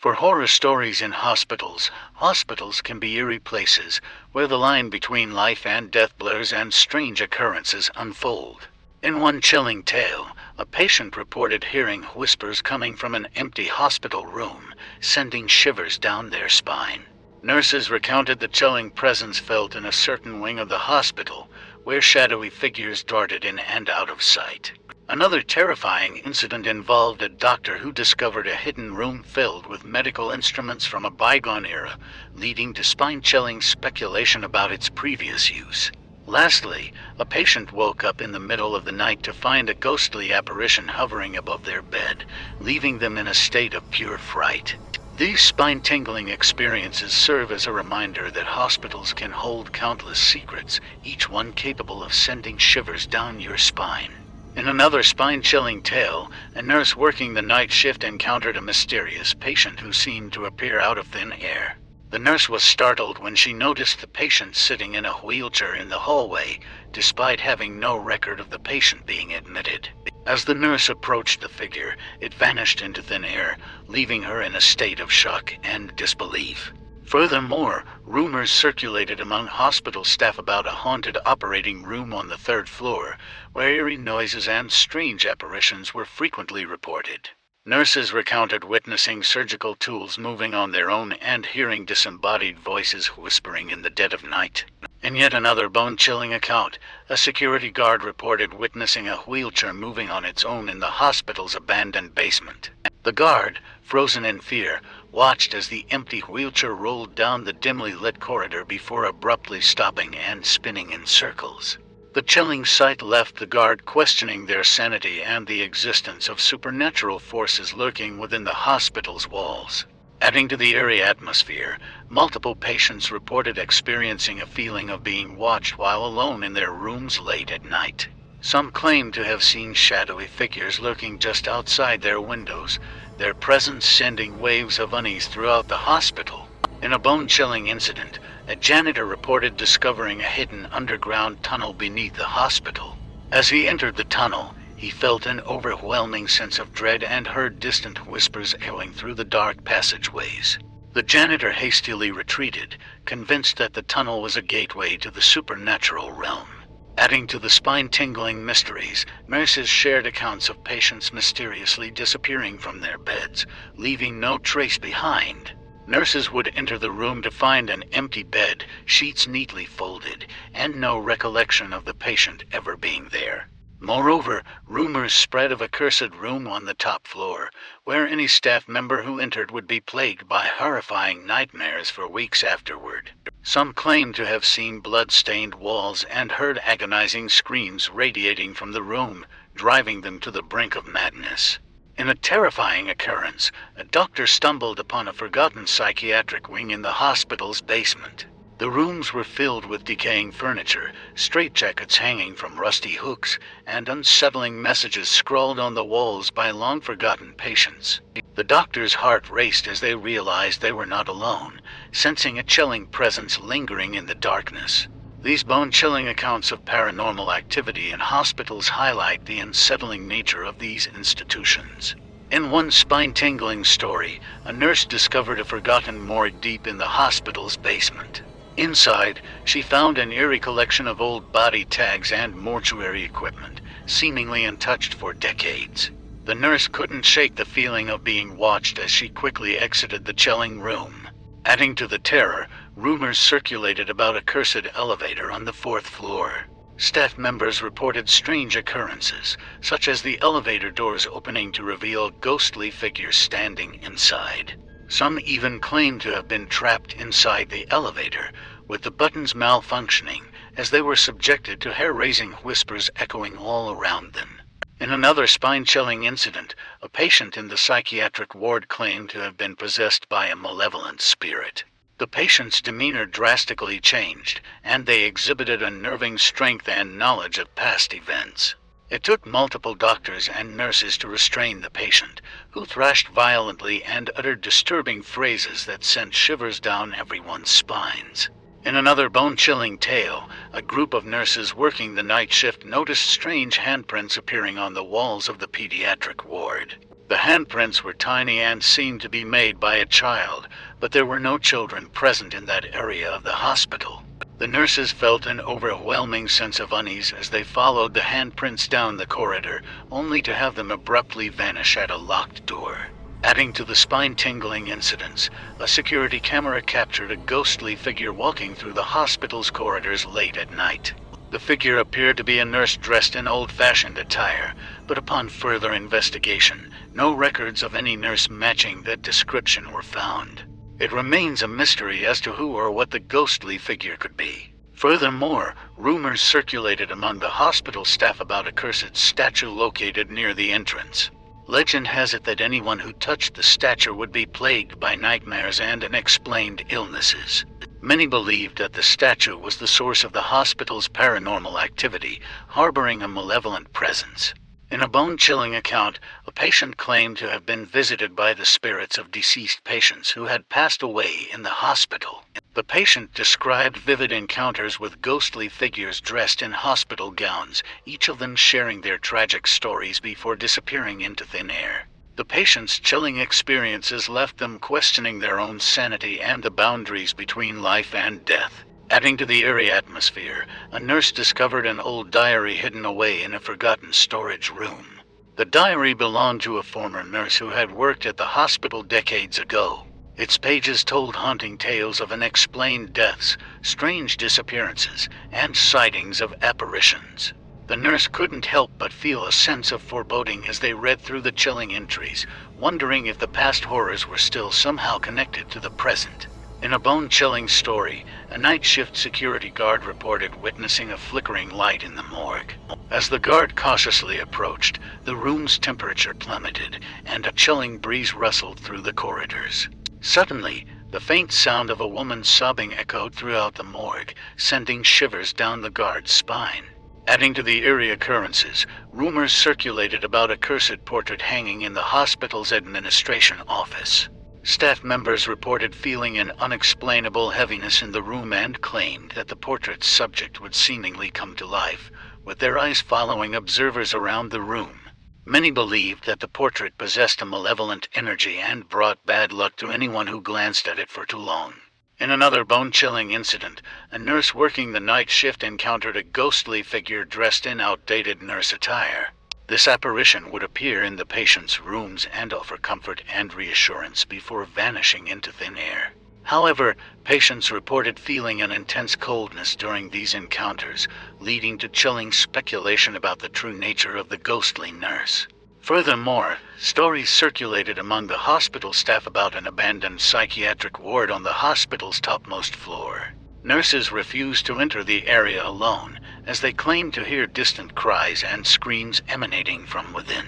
For horror stories in hospitals, hospitals can be eerie places where the line between life and death blurs and strange occurrences unfold. In one chilling tale, a patient reported hearing whispers coming from an empty hospital room, sending shivers down their spine. Nurses recounted the chilling presence felt in a certain wing of the hospital, where shadowy figures darted in and out of sight. Another terrifying incident involved a doctor who discovered a hidden room filled with medical instruments from a bygone era, leading to spine-chilling speculation about its previous use. Lastly, a patient woke up in the middle of the night to find a ghostly apparition hovering above their bed, leaving them in a state of pure fright. These spine-tingling experiences serve as a reminder that hospitals can hold countless secrets, each one capable of sending shivers down your spine. In another spine-chilling tale, a nurse working the night shift encountered a mysterious patient who seemed to appear out of thin air. The nurse was startled when she noticed the patient sitting in a wheelchair in the hallway, despite having no record of the patient being admitted. As the nurse approached the figure, it vanished into thin air, leaving her in a state of shock and disbelief. Furthermore, rumors circulated among hospital staff about a haunted operating room on the 3rd floor, where eerie noises and strange apparitions were frequently reported. Nurses recounted witnessing surgical tools moving on their own and hearing disembodied voices whispering in the dead of night. In yet another bone-chilling account, a security guard reported witnessing a wheelchair moving on its own in the hospital's abandoned basement. The guard, frozen in fear, watched as the empty wheelchair rolled down the dimly lit corridor before abruptly stopping and spinning in circles. The chilling sight left the guard questioning their sanity and the existence of supernatural forces lurking within the hospital's walls. Adding to the eerie atmosphere, multiple patients reported experiencing a feeling of being watched while alone in their rooms late at night. Some claimed to have seen shadowy figures lurking just outside their windows, their presence sending waves of unease throughout the hospital. In a bone-chilling incident, a janitor reported discovering a hidden underground tunnel beneath the hospital. As he entered the tunnel, he felt an overwhelming sense of dread and heard distant whispers echoing through the dark passageways. The janitor hastily retreated, convinced that the tunnel was a gateway to the supernatural realm. Adding to the spine-tingling mysteries, nurses shared accounts of patients mysteriously disappearing from their beds, leaving no trace behind. Nurses would enter the room to find an empty bed, sheets neatly folded, and no recollection of the patient ever being there. Moreover, rumors spread of a cursed room on the top floor, where any staff member who entered would be plagued by horrifying nightmares for weeks afterward. Some claimed to have seen blood-stained walls and heard agonizing screams radiating from the room, driving them to the brink of madness. In a terrifying occurrence, a doctor stumbled upon a forgotten psychiatric wing in the hospital's basement. The rooms were filled with decaying furniture, straitjackets hanging from rusty hooks, and unsettling messages scrawled on the walls by long-forgotten patients. The doctor's heart raced as they realized they were not alone, sensing a chilling presence lingering in the darkness. These bone-chilling accounts of paranormal activity in hospitals highlight the unsettling nature of these institutions. In one spine-tingling story, a nurse discovered a forgotten morgue deep in the hospital's basement. Inside, she found an eerie collection of old body tags and mortuary equipment, seemingly untouched for decades. The nurse couldn't shake the feeling of being watched as she quickly exited the chilling room. Adding to the terror, rumors circulated about a cursed elevator on the 4th floor. Staff members reported strange occurrences, such as the elevator doors opening to reveal ghostly figures standing inside. Some even claimed to have been trapped inside the elevator, with the buttons malfunctioning, as they were subjected to hair-raising whispers echoing all around them. In another spine-chilling incident, a patient in the psychiatric ward claimed to have been possessed by a malevolent spirit. The patient's demeanor drastically changed, and they exhibited unnerving strength and knowledge of past events. It took multiple doctors and nurses to restrain the patient, who thrashed violently and uttered disturbing phrases that sent shivers down everyone's spines. In another bone-chilling tale, a group of nurses working the night shift noticed strange handprints appearing on the walls of the pediatric ward. The handprints were tiny and seemed to be made by a child, but there were no children present in that area of the hospital. The nurses felt an overwhelming sense of unease as they followed the handprints down the corridor, only to have them abruptly vanish at a locked door. Adding to the spine-tingling incidents, a security camera captured a ghostly figure walking through the hospital's corridors late at night. The figure appeared to be a nurse dressed in old-fashioned attire, but upon further investigation, no records of any nurse matching that description were found. It remains a mystery as to who or what the ghostly figure could be. Furthermore, rumors circulated among the hospital staff about a cursed statue located near the entrance. Legend has it that anyone who touched the statue would be plagued by nightmares and unexplained illnesses. Many believed that the statue was the source of the hospital's paranormal activity, harboring a malevolent presence. In a bone-chilling account, a patient claimed to have been visited by the spirits of deceased patients who had passed away in the hospital. The patient described vivid encounters with ghostly figures dressed in hospital gowns, each of them sharing their tragic stories before disappearing into thin air. The patient's chilling experiences left them questioning their own sanity and the boundaries between life and death. Adding to the eerie atmosphere, a nurse discovered an old diary hidden away in a forgotten storage room. The diary belonged to a former nurse who had worked at the hospital decades ago. Its pages told haunting tales of unexplained deaths, strange disappearances, and sightings of apparitions. The nurse couldn't help but feel a sense of foreboding as they read through the chilling entries, wondering if the past horrors were still somehow connected to the present. In a bone-chilling story, a night shift security guard reported witnessing a flickering light in the morgue. As the guard cautiously approached, the room's temperature plummeted, and a chilling breeze rustled through the corridors. Suddenly, the faint sound of a woman sobbing echoed throughout the morgue, sending shivers down the guard's spine. Adding to the eerie occurrences, rumors circulated about a cursed portrait hanging in the hospital's administration office. Staff members reported feeling an unexplainable heaviness in the room and claimed that the portrait's subject would seemingly come to life, with their eyes following observers around the room. Many believed that the portrait possessed a malevolent energy and brought bad luck to anyone who glanced at it for too long. In another bone-chilling incident, a nurse working the night shift encountered a ghostly figure dressed in outdated nurse attire. This apparition would appear in the patient's rooms and offer comfort and reassurance before vanishing into thin air. However, patients reported feeling an intense coldness during these encounters, leading to chilling speculation about the true nature of the ghostly nurse. Furthermore, stories circulated among the hospital staff about an abandoned psychiatric ward on the hospital's topmost floor. Nurses refused to enter the area alone, as they claimed to hear distant cries and screams emanating from within.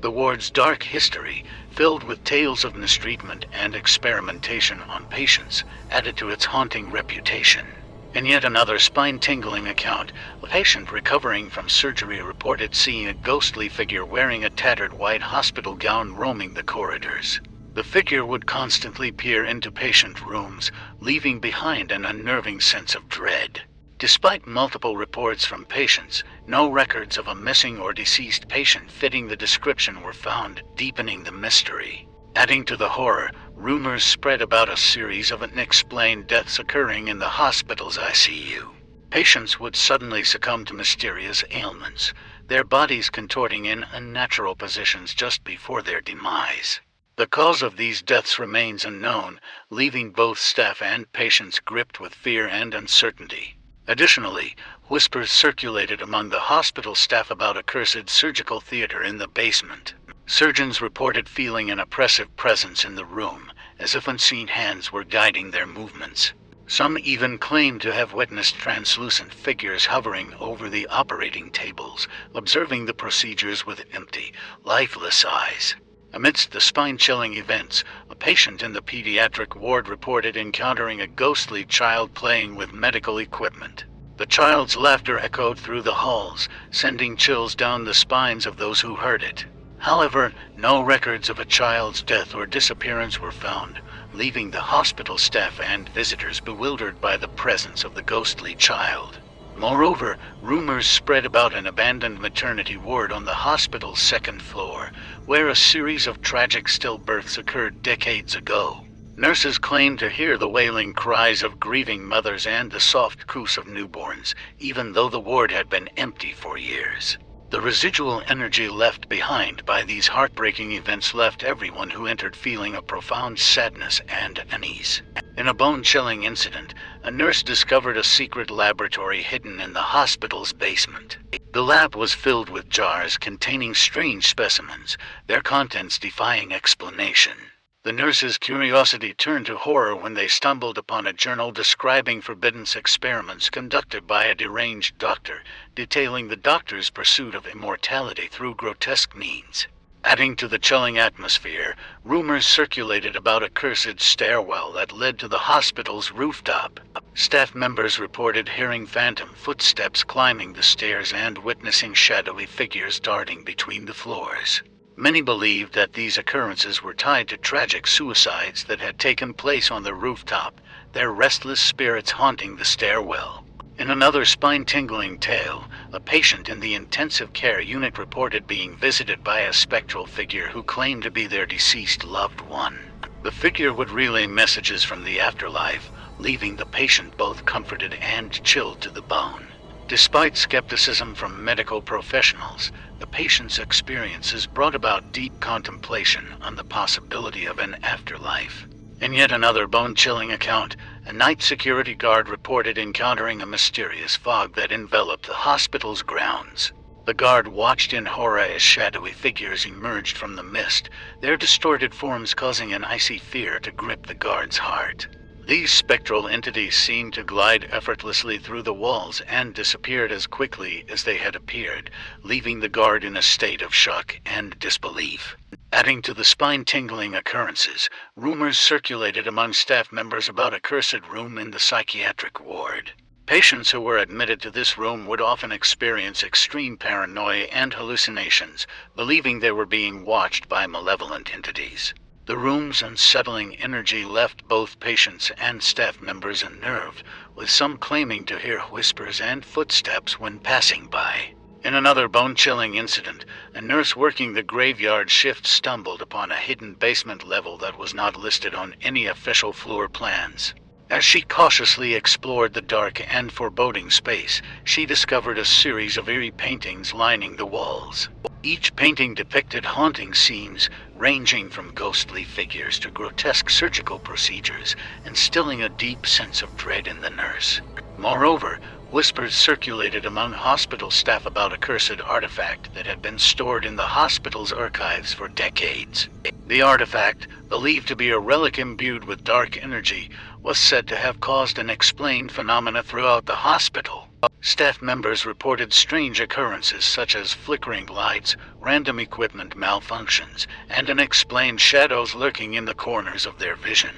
The ward's dark history, filled with tales of mistreatment and experimentation on patients, added to its haunting reputation. In yet another spine-tingling account, a patient recovering from surgery reported seeing a ghostly figure wearing a tattered white hospital gown roaming the corridors. The figure would constantly peer into patient rooms, leaving behind an unnerving sense of dread. Despite multiple reports from patients, no records of a missing or deceased patient fitting the description were found, deepening the mystery. Adding to the horror, rumors spread about a series of unexplained deaths occurring in the hospital's ICU. Patients would suddenly succumb to mysterious ailments, their bodies contorting in unnatural positions just before their demise. The cause of these deaths remains unknown, leaving both staff and patients gripped with fear and uncertainty. Additionally, whispers circulated among the hospital staff about a cursed surgical theater in the basement. Surgeons reported feeling an oppressive presence in the room, as if unseen hands were guiding their movements. Some even claimed to have witnessed translucent figures hovering over the operating tables, observing the procedures with empty, lifeless eyes. Amidst the spine-chilling events, a patient in the pediatric ward reported encountering a ghostly child playing with medical equipment. The child's laughter echoed through the halls, sending chills down the spines of those who heard it. However, no records of a child's death or disappearance were found, leaving the hospital staff and visitors bewildered by the presence of the ghostly child. Moreover, rumors spread about an abandoned maternity ward on the hospital's second floor, where a series of tragic stillbirths occurred decades ago. Nurses claimed to hear the wailing cries of grieving mothers and the soft croos of newborns, even though the ward had been empty for years. The residual energy left behind by these heartbreaking events left everyone who entered feeling a profound sadness and unease. In a bone-chilling incident, a nurse discovered a secret laboratory hidden in the hospital's basement. The lab was filled with jars containing strange specimens, their contents defying explanation. The nurse's curiosity turned to horror when they stumbled upon a journal describing forbidden experiments conducted by a deranged doctor, detailing the doctor's pursuit of immortality through grotesque means. Adding to the chilling atmosphere, rumors circulated about a cursed stairwell that led to the hospital's rooftop. Staff members reported hearing phantom footsteps climbing the stairs and witnessing shadowy figures darting between the floors. Many believed that these occurrences were tied to tragic suicides that had taken place on the rooftop, their restless spirits haunting the stairwell. In another spine-tingling tale, a patient in the intensive care unit reported being visited by a spectral figure who claimed to be their deceased loved one. The figure would relay messages from the afterlife, leaving the patient both comforted and chilled to the bone. Despite skepticism from medical professionals, the patient's experiences brought about deep contemplation on the possibility of an afterlife. In yet another bone-chilling account, a night security guard reported encountering a mysterious fog that enveloped the hospital's grounds. The guard watched in horror as shadowy figures emerged from the mist, their distorted forms causing an icy fear to grip the guard's heart. These spectral entities seemed to glide effortlessly through the walls and disappeared as quickly as they had appeared, leaving the guard in a state of shock and disbelief. Adding to the spine-tingling occurrences, rumors circulated among staff members about a cursed room in the psychiatric ward. Patients who were admitted to this room would often experience extreme paranoia and hallucinations, believing they were being watched by malevolent entities. The room's unsettling energy left both patients and staff members unnerved, with some claiming to hear whispers and footsteps when passing by. In another bone-chilling incident, a nurse working the graveyard shift stumbled upon a hidden basement level that was not listed on any official floor plans. As she cautiously explored the dark and foreboding space, she discovered a series of eerie paintings lining the walls. Each painting depicted haunting scenes, ranging from ghostly figures to grotesque surgical procedures, instilling a deep sense of dread in the nurse. Moreover, whispers circulated among hospital staff about a cursed artifact that had been stored in the hospital's archives for decades. The artifact, believed to be a relic imbued with dark energy, was said to have caused unexplained phenomena throughout the hospital. Staff members reported strange occurrences such as flickering lights, random equipment malfunctions, and unexplained shadows lurking in the corners of their vision.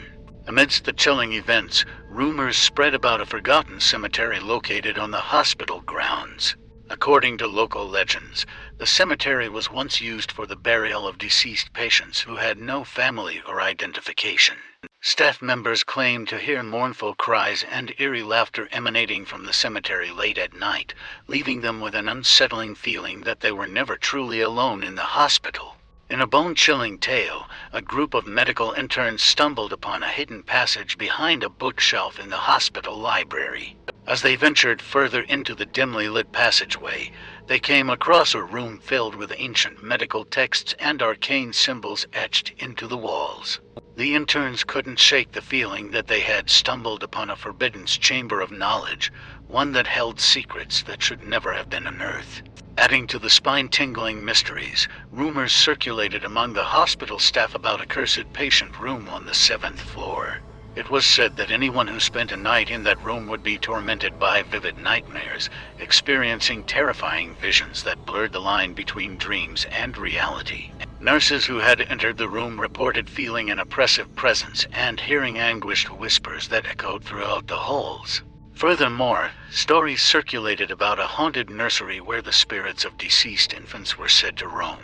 Amidst the chilling events, rumors spread about a forgotten cemetery located on the hospital grounds. According to local legends, the cemetery was once used for the burial of deceased patients who had no family or identification. Staff members claimed to hear mournful cries and eerie laughter emanating from the cemetery late at night, leaving them with an unsettling feeling that they were never truly alone in the hospital. In a bone-chilling tale, a group of medical interns stumbled upon a hidden passage behind a bookshelf in the hospital library. As they ventured further into the dimly lit passageway, they came across a room filled with ancient medical texts and arcane symbols etched into the walls. The interns couldn't shake the feeling that they had stumbled upon a forbidden chamber of knowledge, one that held secrets that should never have been unearthed. Adding to the spine-tingling mysteries, rumors circulated among the hospital staff about a cursed patient room on the 7th floor. It was said that anyone who spent a night in that room would be tormented by vivid nightmares, experiencing terrifying visions that blurred the line between dreams and reality. Nurses who had entered the room reported feeling an oppressive presence and hearing anguished whispers that echoed throughout the halls. Furthermore, stories circulated about a haunted nursery where the spirits of deceased infants were said to roam.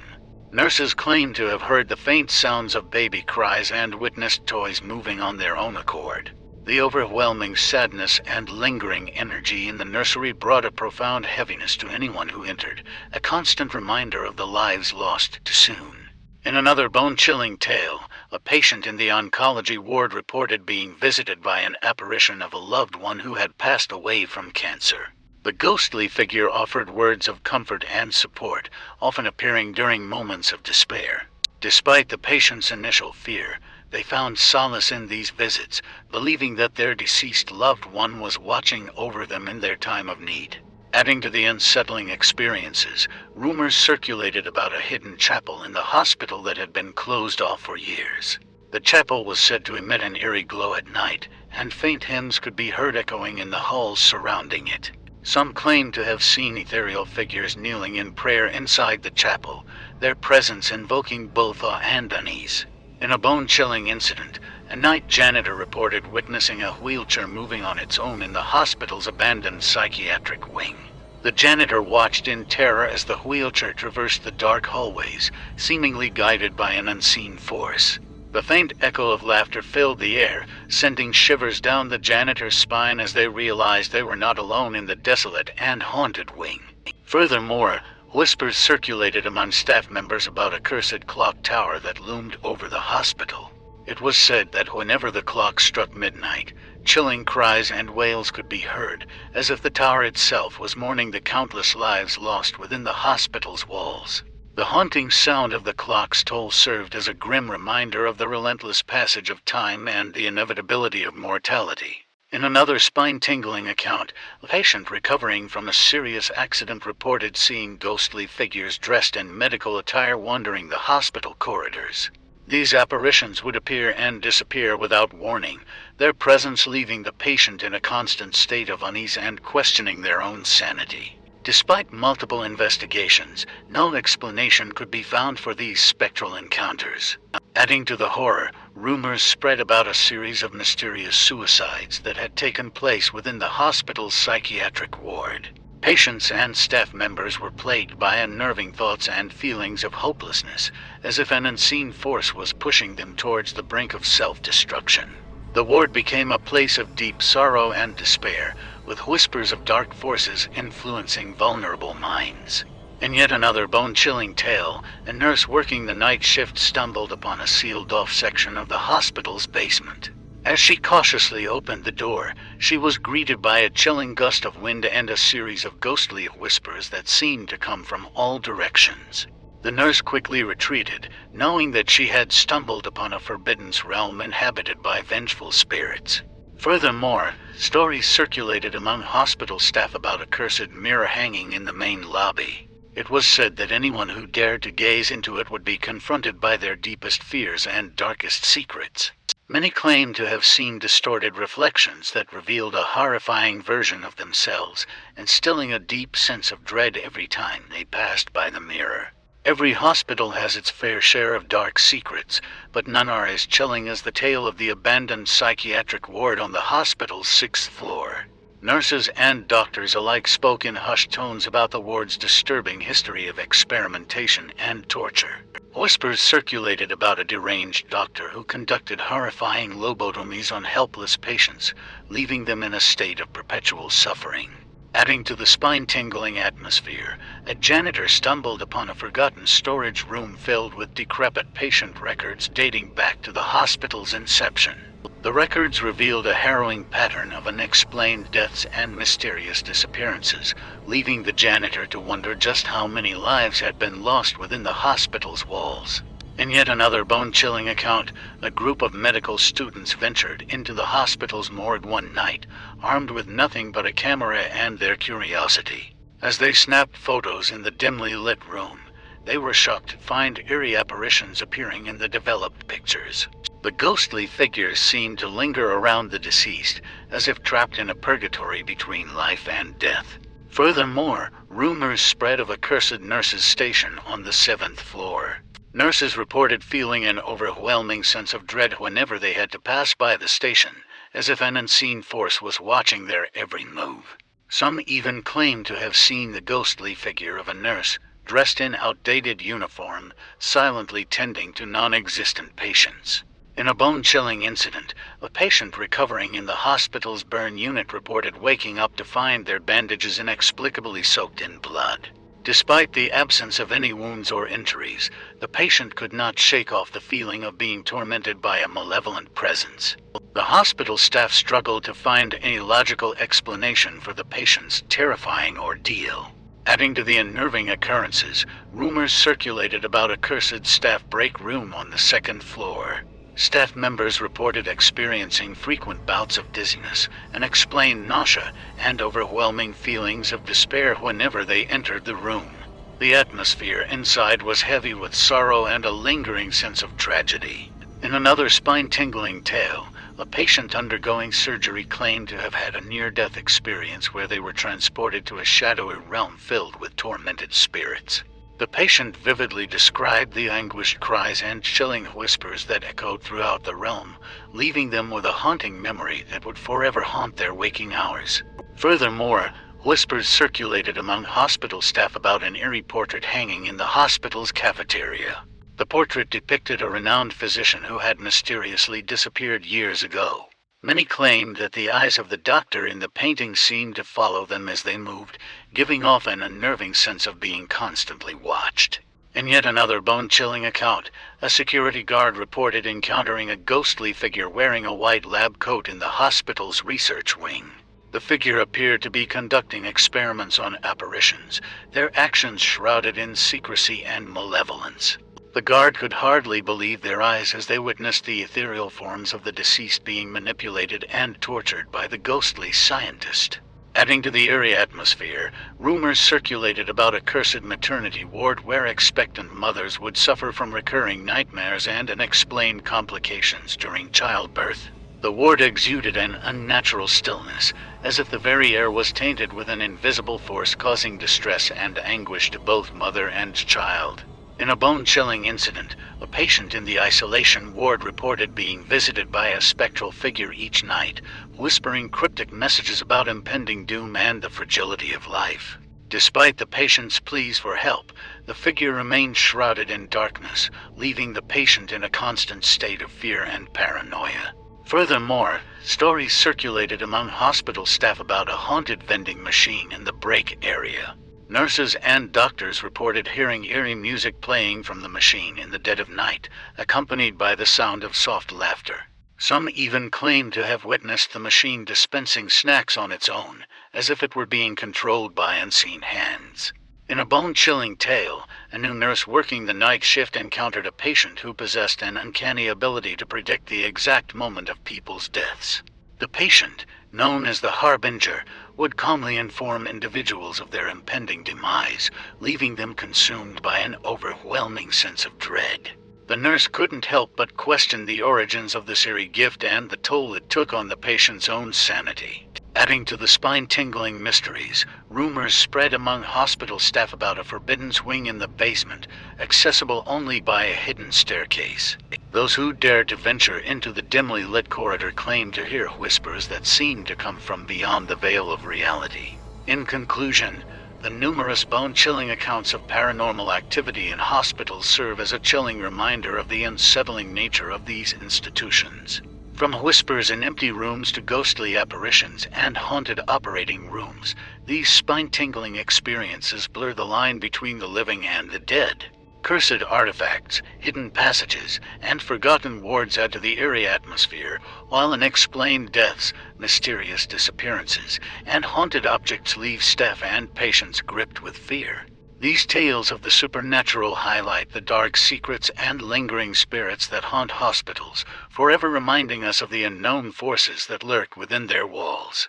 Nurses claimed to have heard the faint sounds of baby cries and witnessed toys moving on their own accord. The overwhelming sadness and lingering energy in the nursery brought a profound heaviness to anyone who entered, a constant reminder of the lives lost too soon. In another bone-chilling tale, a patient in the oncology ward reported being visited by an apparition of a loved one who had passed away from cancer. The ghostly figure offered words of comfort and support, often appearing during moments of despair. Despite the patient's initial fear, they found solace in these visits, believing that their deceased loved one was watching over them in their time of need. Adding to the unsettling experiences, rumors circulated about a hidden chapel in the hospital that had been closed off for years. The chapel was said to emit an eerie glow at night, and faint hymns could be heard echoing in the halls surrounding it. Some claimed to have seen ethereal figures kneeling in prayer inside the chapel, their presence invoking both awe and unease. In a bone-chilling incident, a night janitor reported witnessing a wheelchair moving on its own in the hospital's abandoned psychiatric wing. The janitor watched in terror as the wheelchair traversed the dark hallways, seemingly guided by an unseen force. The faint echo of laughter filled the air, sending shivers down the janitor's spine as they realized they were not alone in the desolate and haunted wing. Furthermore, whispers circulated among staff members about a cursed clock tower that loomed over the hospital. It was said that whenever the clock struck midnight, chilling cries and wails could be heard, as if the tower itself was mourning the countless lives lost within the hospital's walls. The haunting sound of the clock's toll served as a grim reminder of the relentless passage of time and the inevitability of mortality. In another spine-tingling account, a patient recovering from a serious accident reported seeing ghostly figures dressed in medical attire wandering the hospital corridors. These apparitions would appear and disappear without warning, their presence leaving the patient in a constant state of unease and questioning their own sanity. Despite multiple investigations, no explanation could be found for these spectral encounters. Adding to the horror, rumors spread about a series of mysterious suicides that had taken place within the hospital's psychiatric ward. Patients and staff members were plagued by unnerving thoughts and feelings of hopelessness, as if an unseen force was pushing them towards the brink of self-destruction. The ward became a place of deep sorrow and despair, with whispers of dark forces influencing vulnerable minds. In yet another bone-chilling tale, a nurse working the night shift stumbled upon a sealed-off section of the hospital's basement. As she cautiously opened the door, she was greeted by a chilling gust of wind and a series of ghostly whispers that seemed to come from all directions. The nurse quickly retreated, knowing that she had stumbled upon a forbidden realm inhabited by vengeful spirits. Furthermore, stories circulated among hospital staff about a cursed mirror hanging in the main lobby. It was said that anyone who dared to gaze into it would be confronted by their deepest fears and darkest secrets. Many claimed to have seen distorted reflections that revealed a horrifying version of themselves, instilling a deep sense of dread every time they passed by the mirror. Every hospital has its fair share of dark secrets, but none are as chilling as the tale of the abandoned psychiatric ward on the hospital's 6th floor. Nurses and doctors alike spoke in hushed tones about the ward's disturbing history of experimentation and torture. Whispers circulated about a deranged doctor who conducted horrifying lobotomies on helpless patients, leaving them in a state of perpetual suffering. Adding to the spine-tingling atmosphere, a janitor stumbled upon a forgotten storage room filled with decrepit patient records dating back to the hospital's inception. The records revealed a harrowing pattern of unexplained deaths and mysterious disappearances, leaving the janitor to wonder just how many lives had been lost within the hospital's walls. In yet another bone-chilling account, a group of medical students ventured into the hospital's morgue one night, armed with nothing but a camera and their curiosity. As they snapped photos in the dimly lit room, they were shocked to find eerie apparitions appearing in the developed pictures. The ghostly figures seemed to linger around the deceased, as if trapped in a purgatory between life and death. Furthermore, rumors spread of a cursed nurses' station on the 7th floor. Nurses reported feeling an overwhelming sense of dread whenever they had to pass by the station, as if an unseen force was watching their every move. Some even claimed to have seen the ghostly figure of a nurse, dressed in outdated uniform, silently tending to non-existent patients. In a bone-chilling incident, a patient recovering in the hospital's burn unit reported waking up to find their bandages inexplicably soaked in blood. Despite the absence of any wounds or injuries, the patient could not shake off the feeling of being tormented by a malevolent presence. The hospital staff struggled to find any logical explanation for the patient's terrifying ordeal. Adding to the unnerving occurrences, rumors circulated about a cursed staff break room on the second floor. Staff members reported experiencing frequent bouts of dizziness, unexplained nausea, and overwhelming feelings of despair whenever they entered the room. The atmosphere inside was heavy with sorrow and a lingering sense of tragedy. In another spine-tingling tale, a patient undergoing surgery claimed to have had a near-death experience where they were transported to a shadowy realm filled with tormented spirits. The patient vividly described the anguished cries and chilling whispers that echoed throughout the realm, leaving them with a haunting memory that would forever haunt their waking hours. Furthermore, whispers circulated among hospital staff about an eerie portrait hanging in the hospital's cafeteria. The portrait depicted a renowned physician who had mysteriously disappeared years ago. Many claimed that the eyes of the doctor in the painting seemed to follow them as they moved, giving off an unnerving sense of being constantly watched. In yet another bone-chilling account, a security guard reported encountering a ghostly figure wearing a white lab coat in the hospital's research wing. The figure appeared to be conducting experiments on apparitions, their actions shrouded in secrecy and malevolence. The guard could hardly believe their eyes as they witnessed the ethereal forms of the deceased being manipulated and tortured by the ghostly scientist. Adding to the eerie atmosphere, rumors circulated about a cursed maternity ward where expectant mothers would suffer from recurring nightmares and unexplained complications during childbirth. The ward exuded an unnatural stillness, as if the very air was tainted with an invisible force causing distress and anguish to both mother and child. In a bone-chilling incident, a patient in the isolation ward reported being visited by a spectral figure each night, whispering cryptic messages about impending doom and the fragility of life. Despite the patient's pleas for help, the figure remained shrouded in darkness, leaving the patient in a constant state of fear and paranoia. Furthermore, stories circulated among hospital staff about a haunted vending machine in the break area. Nurses and doctors reported hearing eerie music playing from the machine in the dead of night, accompanied by the sound of soft laughter. Some even claimed to have witnessed the machine dispensing snacks on its own, as if it were being controlled by unseen hands. In a bone-chilling tale, a new nurse working the night shift encountered a patient who possessed an uncanny ability to predict the exact moment of people's deaths. The patient, known as the Harbinger, would calmly inform individuals of their impending demise, leaving them consumed by an overwhelming sense of dread. The nurse couldn't help but question the origins of this eerie gift and the toll it took on the patient's own sanity. Adding to the spine-tingling mysteries, rumors spread among hospital staff about a forbidden swing in the basement, accessible only by a hidden staircase. Those who dared to venture into the dimly lit corridor claimed to hear whispers that seemed to come from beyond the veil of reality. In conclusion, the numerous bone-chilling accounts of paranormal activity in hospitals serve as a chilling reminder of the unsettling nature of these institutions. From whispers in empty rooms to ghostly apparitions and haunted operating rooms, these spine-tingling experiences blur the line between the living and the dead. Cursed artifacts, hidden passages, and forgotten wards add to the eerie atmosphere, while unexplained deaths, mysterious disappearances, and haunted objects leave staff and patients gripped with fear. These tales of the supernatural highlight the dark secrets and lingering spirits that haunt hospitals, forever reminding us of the unknown forces that lurk within their walls.